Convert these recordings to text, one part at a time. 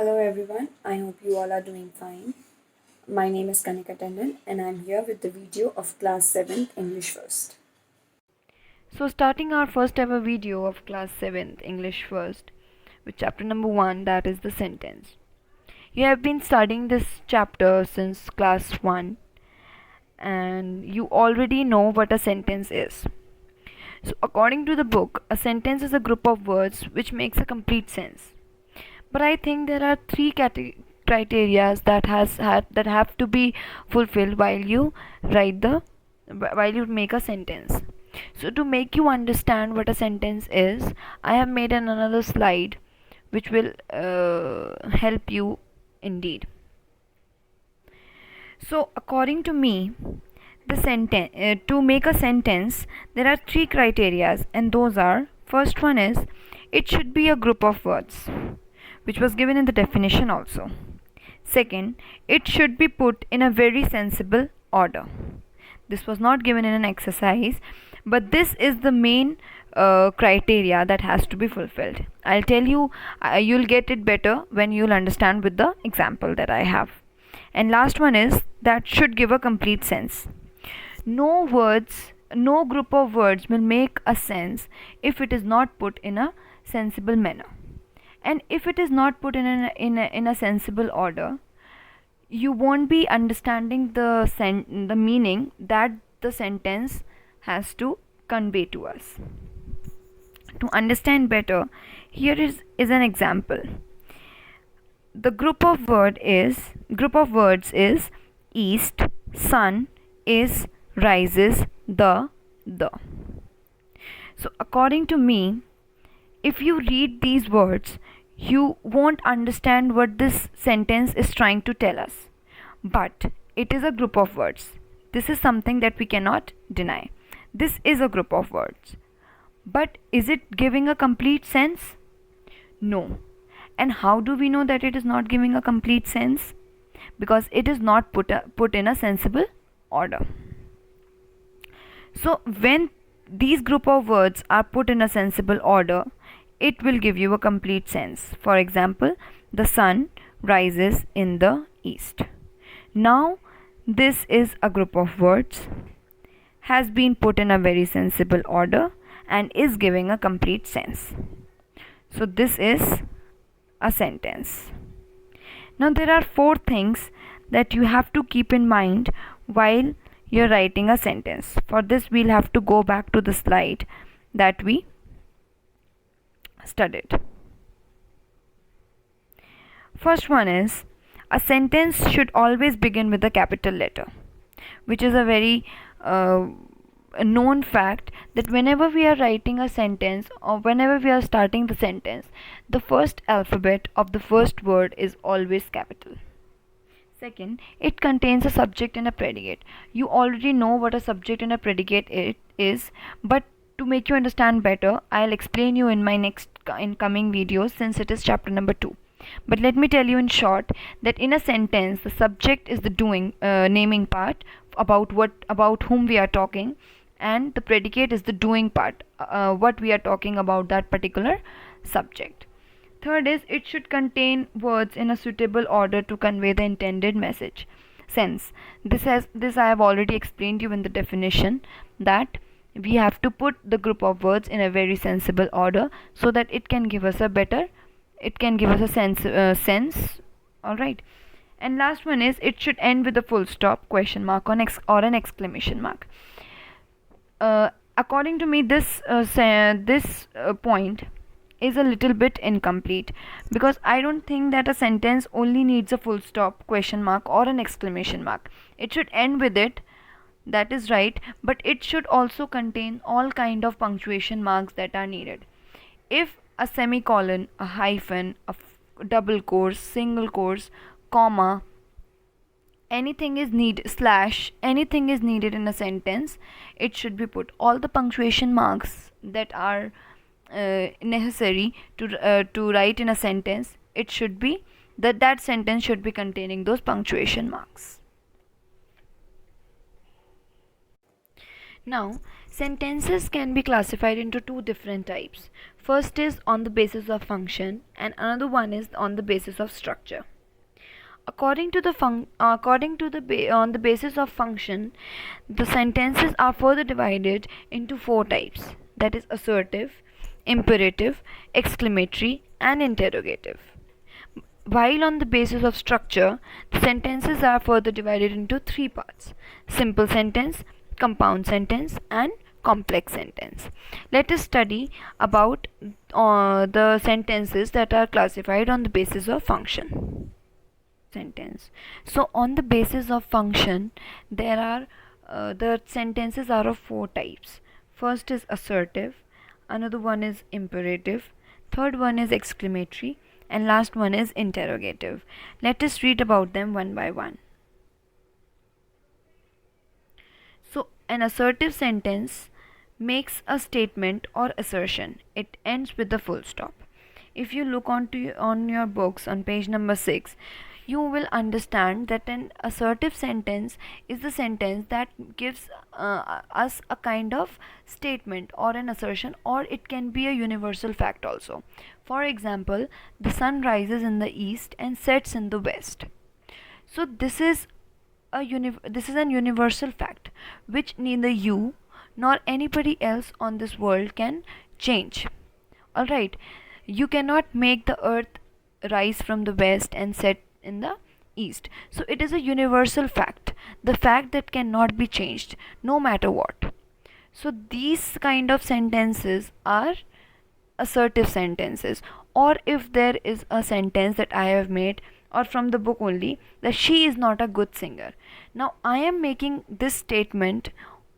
Hello everyone, I hope you all are doing fine. My name is Kanika Tandon and I'm here with the video of class 7th English First. So starting our first ever video of class 7th English First with chapter number 1, that is the sentence. You have been studying this chapter since class 1 and you already know what a sentence is. So according to the book, a sentence is a group of words which makes a complete sense. But I think there are three criteria that have to be fulfilled while you make a sentence. So to make you understand what a sentence is, I have made another slide which will help you indeed. So according to me, the sentence to make a sentence, there are three criteria, and those are: first one is it should be a group of words, which was given in the definition also. Second, it should be put in a very sensible order. This was not given in an exercise, but this is the main criteria that has to be fulfilled. I'll tell you, you'll get it better when you'll understand with the example that I have. And last one is that should give a complete sense. No group of words will make a sense if it is not put in a sensible manner. And if it is not put in a sensible order, you won't be understanding the meaning that the sentence has to convey to us. To understand better, here is an example. The group of words is east, sun is, rises, the. So according to me, if you read these words, you won't understand what this sentence is trying to tell us. But it is a group of words. This is something that we cannot deny. This is a group of words. But is it giving a complete sense? No. And how do we know that it is not giving a complete sense? Because it is not put in a sensible order. So when these group of words are put in a sensible order, it will give you a complete sense. For example, the sun rises in the east. Now, this is a group of words, has been put in a very sensible order, and is giving a complete sense. So this is a sentence. Now there are 4 things that you have to keep in mind while you're writing a sentence. For this, we'll have to go back to the slide that we studied. First one is, a sentence should always begin with a capital letter, which is a very known fact that whenever we are writing a sentence or whenever we are starting the sentence, the first alphabet of the first word is always capital. Second, it contains a subject and a predicate. You already know what a subject and a predicate is, but to make you understand better, I'll explain you in my next incoming videos, since it is chapter number 2. But let me tell you in short that in a sentence, the subject is the doing naming part, about whom we are talking, and the predicate is the doing part, what we are talking about, that particular subject. Third is, it should contain words in a suitable order to convey the intended message. Sense. This I have already explained you in the definition, that we have to put the group of words in a very sensible order so that it can give us a sense. All right. And last one is, it should end with a full stop, question mark, or an exclamation mark. According to me, this point is a little bit incomplete, because I don't think that a sentence only needs a full stop, question mark, or an exclamation mark. It should end with it, that is right, but it should also contain all kind of punctuation marks that are needed. If a semicolon, a hyphen, double quotes, single quotes, comma, anything is needed in a sentence, it should be put. All the punctuation marks that are necessary to write in a sentence, it should be that sentence should be containing those punctuation marks. Now Sentences can be classified into two different types. First is on the basis of function, and another one is on the basis of structure. On the basis of function, the sentences are further divided into four types, that is assertive, imperative, exclamatory, and interrogative. While on the basis of structure, the sentences are further divided into three parts: simple sentence, compound sentence, and complex sentence. Let us study about the sentences that are classified on the basis of function. Sentence. So, on the basis of function, there are the sentences are of four types. First is assertive, another one is imperative, third one is exclamatory, and last one is interrogative. Let us read about them one by one. So, an assertive sentence makes a statement or assertion. It ends with a full stop. If you look on your books on page number 6, you will understand that an assertive sentence is the sentence that gives us a kind of statement or an assertion, or it can be a universal fact also. For example, the sun rises in the east and sets in the west. So this is an universal fact which neither you nor anybody else on this world can change. Alright, you cannot make the earth rise from the west and set in the east. So it is a universal fact, the fact that cannot be changed no matter what. So these kind of sentences are assertive sentences. Or if there is a sentence that I have made, or from the book only, that she is not a good singer. Now I am making this statement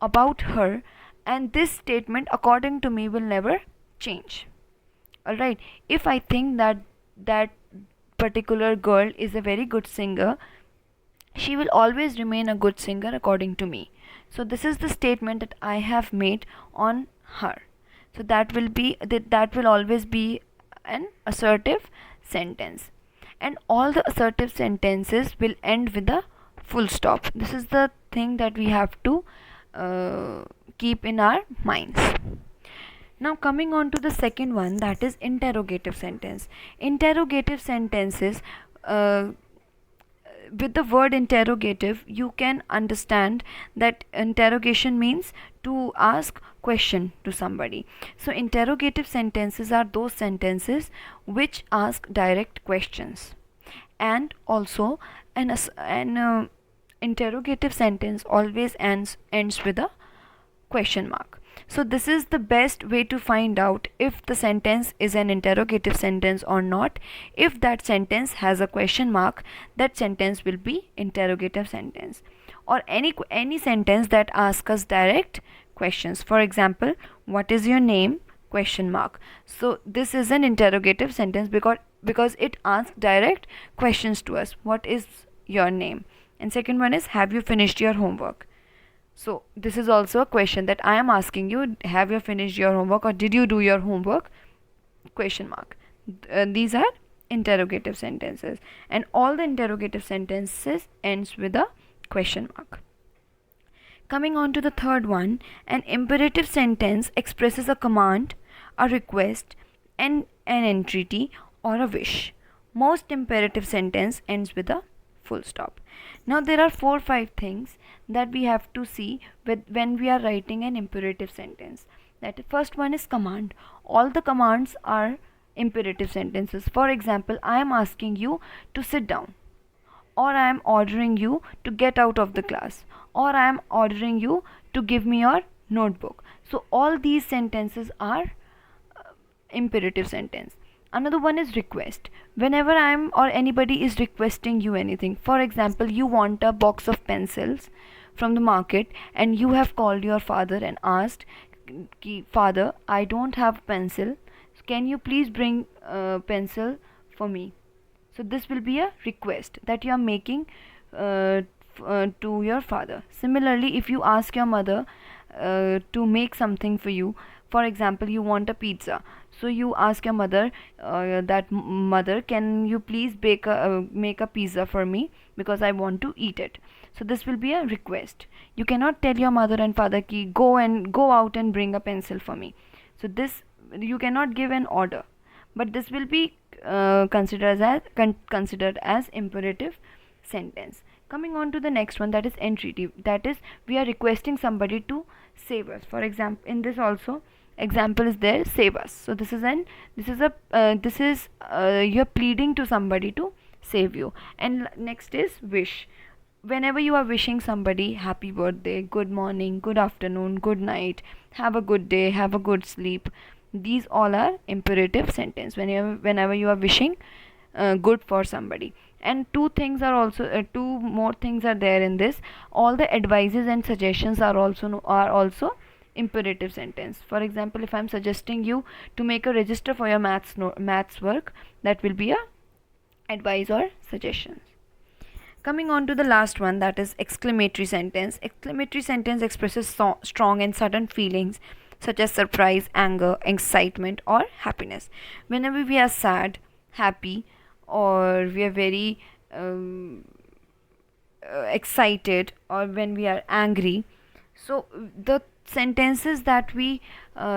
about her, and this statement according to me will never change. Alright, if I think that particular girl is a very good singer, she will always remain a good singer according to me. So this is the statement that I have made on her. So that will always be an assertive sentence. And all the assertive sentences will end with a full stop. This is the thing that we have to keep in our minds. Now coming on to the second one, that is interrogative sentence. Interrogative sentences, with the word interrogative, you can understand that interrogation means to ask question to somebody. So interrogative sentences are those sentences which ask direct questions. And also an interrogative sentence always ends with a question mark. So this is the best way to find out if the sentence is an interrogative sentence or not. If that sentence has a question mark, that sentence will be interrogative sentence. Or any sentence that asks us direct questions. For example, what is your name? Question mark. So this is an interrogative sentence because it asks direct questions to us. What is your name? And second one is, have you finished your homework? So this is also a question that I am asking you, have you finished your homework, or did you do your homework? Question mark. These are interrogative sentences, and all the interrogative sentences ends with a question mark. Coming on to the third one, an imperative sentence expresses a command, a request, and an entreaty or a wish. Most imperative sentence ends with a full stop. Now there are 4-5 things that we have to see when we are writing an imperative sentence. That first one is command. All the commands are imperative sentences. For example, I am asking you to sit down, or I am ordering you to get out of the class, or I am ordering you to give me your notebook. So all these sentences are imperative sentence. Another one is request. Whenever I am or anybody is requesting you anything, for example, you want a box of pencils from the market, and you have called your father and asked, Father, I don't have pencil, can you please bring pencil for me? So this will be a request that you are making to your father. Similarly, if you ask your mother to make something for you, For example, you want a pizza, so you ask your mother, mother, can you please make a pizza for me because I want to eat it. So this will be a request. You cannot tell your mother and father ki go out and bring a pencil for me. So this, you cannot give an order, but this will be considered as imperative sentence. Coming on to the next one, that is entreaty, that is we are requesting somebody to save us. For example, in this also example is there, save us. So this is you're pleading to somebody to save you. And next is wish. Whenever you are wishing somebody happy birthday, good morning, good afternoon, good night, have a good day, have a good sleep, these all are imperative sentence whenever you are wishing good for somebody. And two more things are there in this. All the advices and suggestions are also imperative sentence. For example, if I'm suggesting you to make a register for your maths work, that will be a advice or suggestion. Coming on to the last one, that is exclamatory sentence. Exclamatory sentence expresses strong and sudden feelings such as surprise, anger, excitement, or happiness. Whenever we are sad, happy, or we are very excited, or when we are angry, so the sentences that we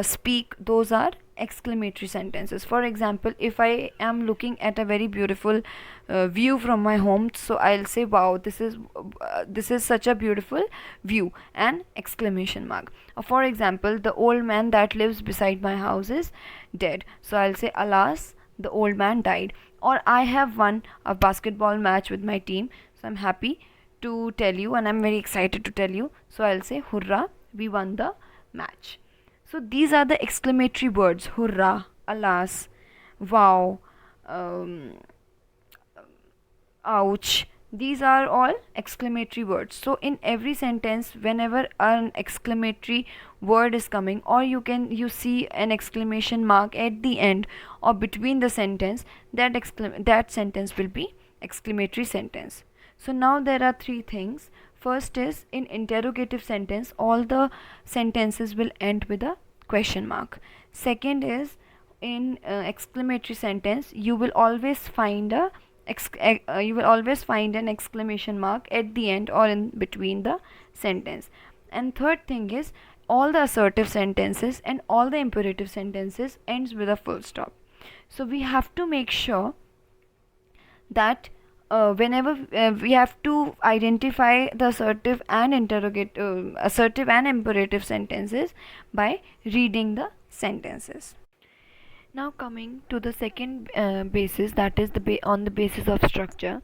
speak, those are exclamatory sentences. For example, if I am looking at a very beautiful view from my home, so I'll say, wow, this is such a beautiful view, and exclamation mark. Or for example, the old man that lives beside my house is dead, so I'll say, alas, the old man died. Or I have won a basketball match with my team, so I'm happy to tell you, and I'm very excited to tell you, so I'll say, hurrah, we won the match. So these are the exclamatory words: hurrah, alas, wow, ouch. These are all exclamatory words. So in every sentence, whenever an exclamatory word is coming, or you see an exclamation mark at the end or between the sentence, that sentence will be exclamatory sentence. So now there are three things. First is, in interrogative sentence, all the sentences will end with a question mark. Second is, in exclamatory sentence, you will always find an exclamation mark at the end or in between the sentence. And third thing is, all the assertive sentences and all the imperative sentences ends with a full stop. So we have to make sure that whenever we have to identify the assertive and imperative sentences by reading the sentences. Now coming to the second basis, that is on the basis of structure.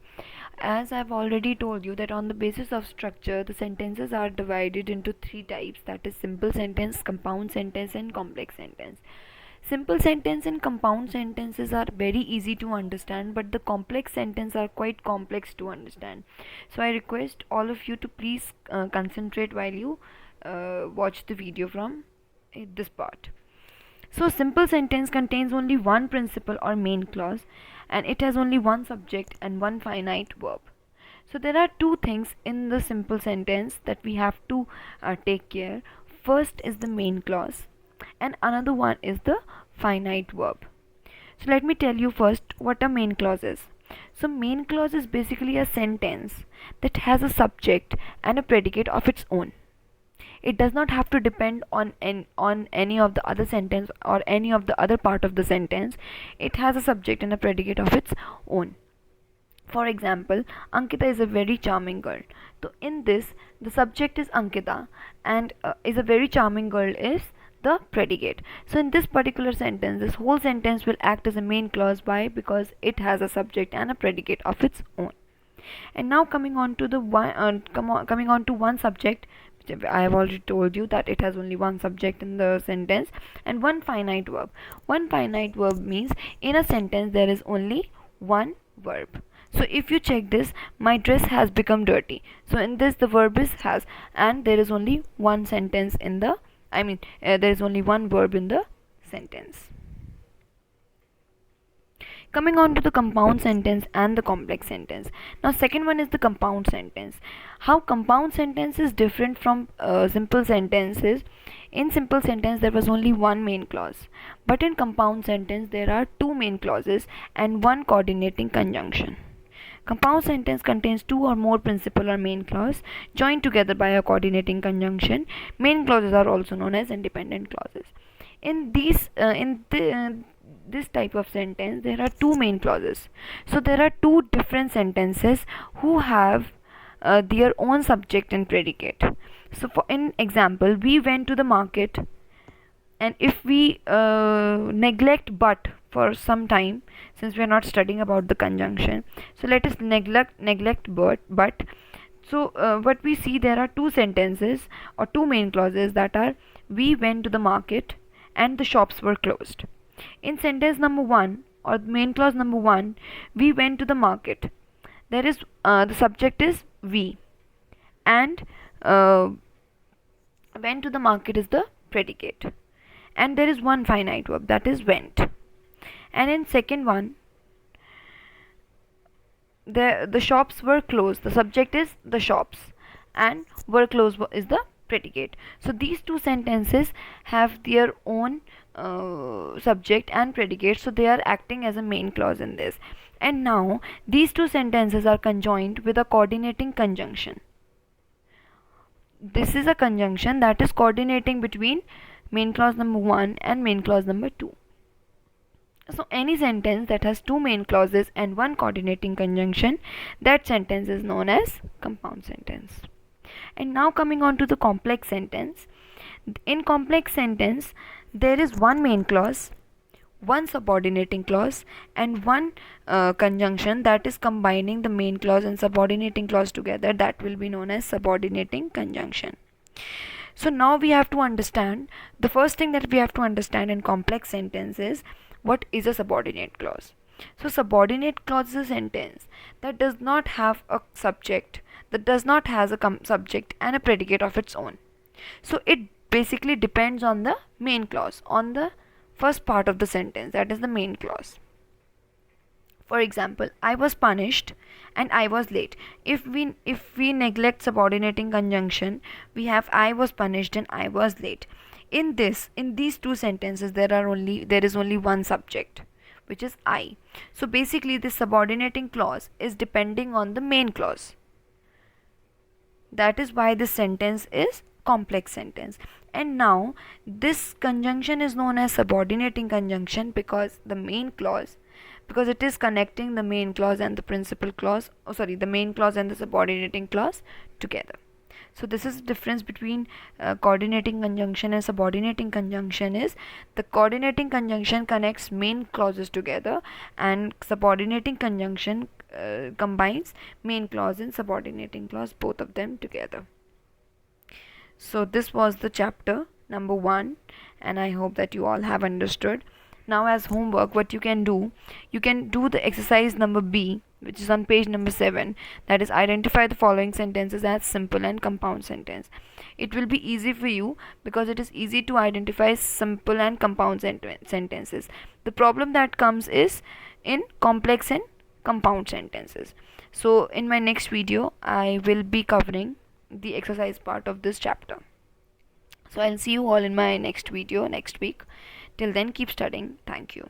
As I've already told you that on the basis of structure, the sentences are divided into three types, that is simple sentence, compound sentence, and complex sentence. Simple sentence and compound sentences are very easy to understand, but the complex sentences are quite complex to understand. So I request all of you to please concentrate while you watch the video from this part. So simple sentence contains only one principal or main clause, and it has only one subject and one finite verb. So there are two things in the simple sentence that we have to take care. First is the main clause, and another one is the finite verb. So let me tell you first what a main clause is. So main clause is basically a sentence that has a subject and a predicate of its own. It does not have to depend on any of the other sentence or any of the other part of the sentence. It has a subject and a predicate of its own. For example, Ankita is a very charming girl. So in this, the subject is Ankita, and is a very charming girl is the predicate. So in this particular sentence, this whole sentence will act as a main clause. Why? Because it has a subject and a predicate of its own. And now coming on to one subject, which I have already told you that it has only one subject in the sentence, and one finite verb. One finite verb means in a sentence there is only one verb. So if you check this, my dress has become dirty. So in this, the verb is has, and there is only one sentence in the there is only one verb in the sentence. Coming on to the compound sentence and the complex sentence. Now second one is the compound sentence. How compound sentence is different from simple sentences In simple sentence there was only one main clause, but in compound sentence there are two main clauses and one coordinating conjunction. Compound sentence contains two or more principal or main clause joined together by a coordinating conjunction. Main clauses are also known as independent clauses. In this type of sentence there are two main clauses. So there are two different sentences who have their own subject and predicate. So for in example, we went to the market, and if we neglect but for some time, since we are not studying about the conjunction, so let us neglect but. So what we see, there are two sentences or two main clauses, that are we went to the market and the shops were closed. In sentence number 1 or main clause number 1, we went to the market, there is the subject is we, and uh, went to the market is the predicate, and there is one finite verb, that is went. And in second one, the shops were closed, the subject is the shops, and were closed is the predicate. So these two sentences have their own subject and predicate, so they are acting as a main clause in this. And now these two sentences are conjoined with a coordinating conjunction. This is a conjunction that is coordinating between main clause number 1 and main clause number 2. So any sentence that has two main clauses and one coordinating conjunction, that sentence is known as compound sentence. And now coming on to the complex sentence. In complex sentence there is one main clause, one subordinating clause, and one conjunction that is combining the main clause and subordinating clause together, that will be known as subordinating conjunction. So now we have to understand, the first thing that we have to understand in complex sentence is what is a subordinate clause. So subordinate clause is a sentence that does not have a subject, that does not has a subject and a predicate of its own. So it basically depends on the main clause, on the first part of the sentence, that is the main clause. For example, I was punished and I was late. If we neglect subordinating conjunction, we have I was punished and I was late. In these two sentences there is only one subject, which is I. So basically this subordinating clause is depending on the main clause. That is why this sentence is complex sentence. And now this conjunction is known as subordinating conjunction because the main clause, because it is connecting the main clause and the principal clause, the main clause and the subordinating clause together. So this is the difference between coordinating conjunction and subordinating conjunction. Is the coordinating conjunction connects main clauses together, and subordinating conjunction combines main clause and subordinating clause, both of them together. So this was the chapter number 1, and I hope that you all have understood. Now as homework, what you can do the exercise number B, which is on page number 7, that is identify the following sentences as simple and compound sentence. It will be easy for you because it is easy to identify simple and compound sentences. The problem that comes is in complex and compound sentences. So in my next video I will be covering the exercise part of this chapter. So I'll see you all in my next video next week. Till then, keep studying. Thank you.